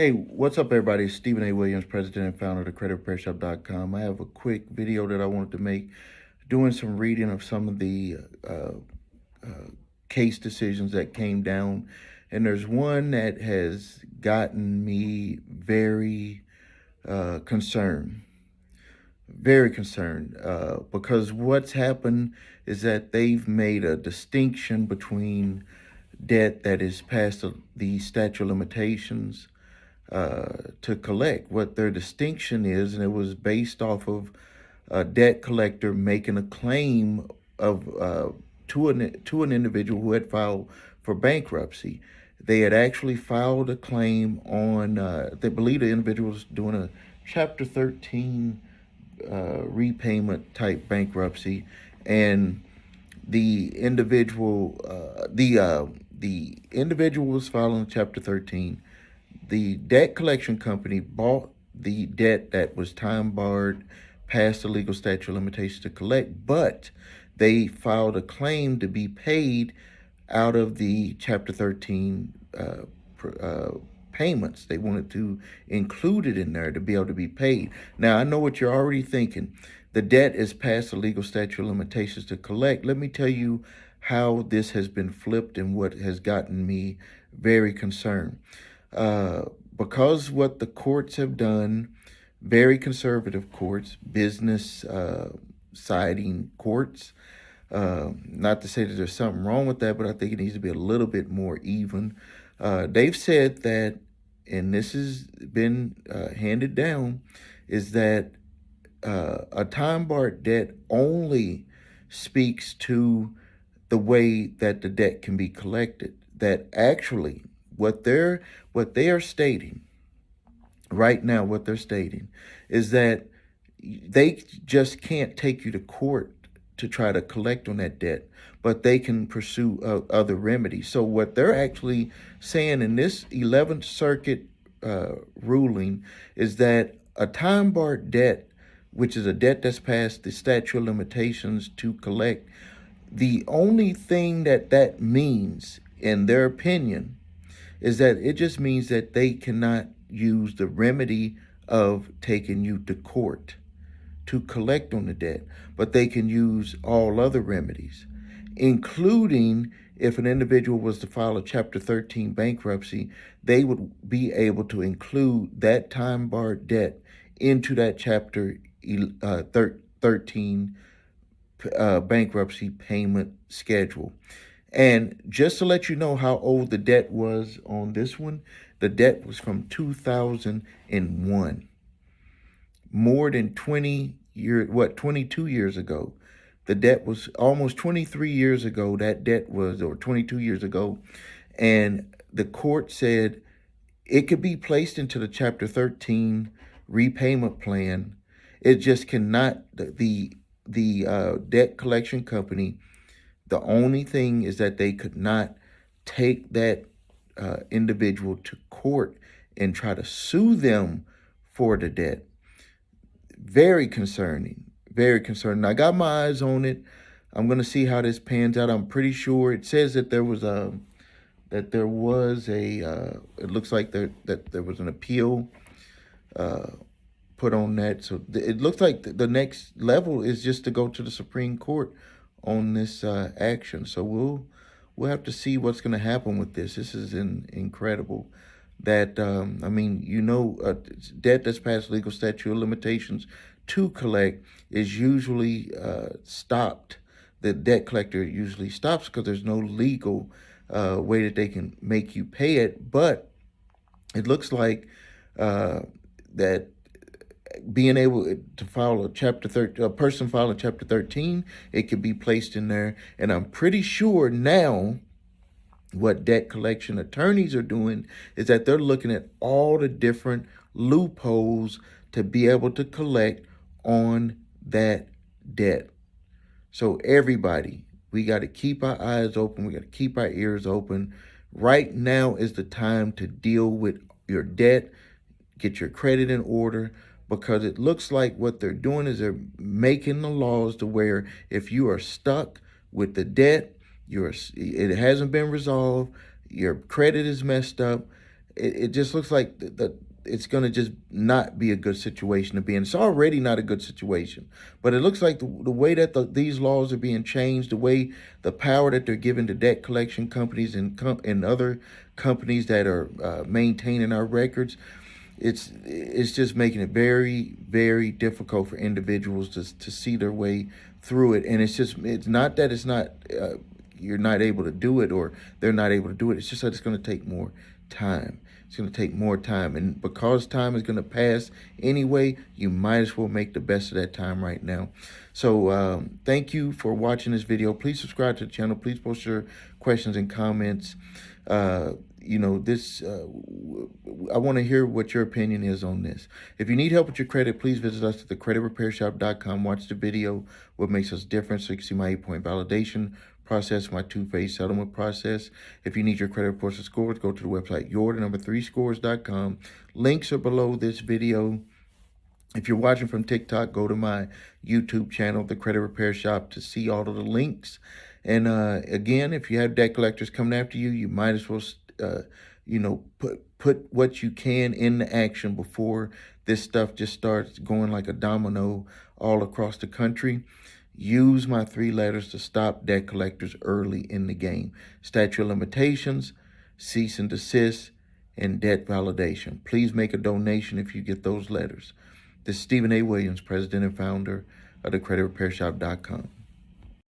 Hey, what's up, everybody? It's Stephen A. Williams, president and founder of thecreditrepairshop.com. I have a quick video that I wanted to make doing some reading of some of the case decisions that came down. And there's one that has gotten me very concerned. Very concerned because what's happened is that they've made a distinction between debt that is past the statute of limitations to collect. What their distinction is, and it was based off of a debt collector making a claim of to an individual who had filed for bankruptcy. They had actually filed a claim on. They believe the individual was doing a Chapter 13 repayment type bankruptcy, and the individual was filing Chapter 13. The debt collection company bought the debt that was time barred past the legal statute of limitations to collect, but they filed a claim to be paid out of the Chapter 13 payments. They wanted to include it in there to be able to be paid. Now, I know what you're already thinking. The debt is past the legal statute of limitations to collect. Let me tell you how this has been flipped and what has gotten me very concerned. Because what the courts have done, very conservative courts, business siding courts, not to say that there's something wrong with that, but I think it needs to be a little bit more even. They've said that, and this has been handed down, is that a time-barred debt only speaks to the way that the debt can be collected. That actually, what they are stating right now, what they're stating is that they just can't take you to court to try to collect on that debt, but they can pursue other remedies. So what they're actually saying in this 11th Circuit ruling is that a time-barred debt, which is a debt that's past the statute of limitations to collect, the only thing that means, in their opinion, is that it just means that they cannot use the remedy of taking you to court to collect on the debt, but they can use all other remedies, including if an individual was to file a Chapter 13 bankruptcy, they would be able to include that time-barred debt into that Chapter 13 bankruptcy payment schedule. And just to let you know how old the debt was on this one, the debt was from 2001. More than 22 years ago. The debt was almost 23 years ago, that debt was, or 22 years ago. And the court said it could be placed into the Chapter 13 repayment plan. It just cannot, the debt collection company, the only thing is that they could not take that individual to court and try to sue them for the debt. Very concerning, very concerning. I got my eyes on it. I'm going to see how this pans out. I'm pretty sure it says that there was a, it looks like that there was an appeal put on that. So it looks like the next level is just to go to the Supreme Court on this action. So we'll have to see what's going to happen with this. This is incredible. That I mean, debt that's past legal statute of limitations to collect is usually stopped. The debt collector usually stops because there's no legal way that they can make you pay it. But it looks like that being able to file a person filing Chapter 13, it could be placed in there. And I'm pretty sure now what debt collection attorneys are doing is that they're looking at all the different loopholes to be able to collect on that debt. So everybody, we got to keep our eyes open. We got to keep our ears open. Right now is the time to deal with your debt, get your credit in order, because it looks like what they're doing is they're making the laws to where if you are stuck with the debt, it hasn't been resolved, your credit is messed up, it just looks like it's going to just not be a good situation to be in. It's already not a good situation, but it looks like the way that these laws are being changed, the way the power that they're giving to debt collection companies and other companies that are maintaining our records, it's just making it very, very difficult for individuals to see their way through it. And it's not that it's not you're not able to do it or they're not able to do it. It's just that it's going to take more time. It's going to take more time. And because time is going to pass anyway, you might as well make the best of that time right now. So thank you for watching this video. Please subscribe to the channel. Please post your questions and comments. I want to hear what your opinion is on this. If you need help with your credit, please visit us at thecreditrepairshop.com. Watch the video, what makes us different, so you can see my 8-point validation process, my 2-phase settlement process. If you need your credit reports and scores, go to the website your3scores.com. Links are below this video. If you're watching from TikTok, go to my YouTube channel, The Credit Repair Shop, to see all of the links. And again, if you have debt collectors coming after you, you might as well, put what you can into action before this stuff just starts going like a domino all across the country. Use my 3 letters to stop debt collectors early in the game: statute of limitations, cease and desist, and debt validation. Please make a donation if you get those letters. This is Stephen A. Williams, president and founder of thecreditrepairshop.com.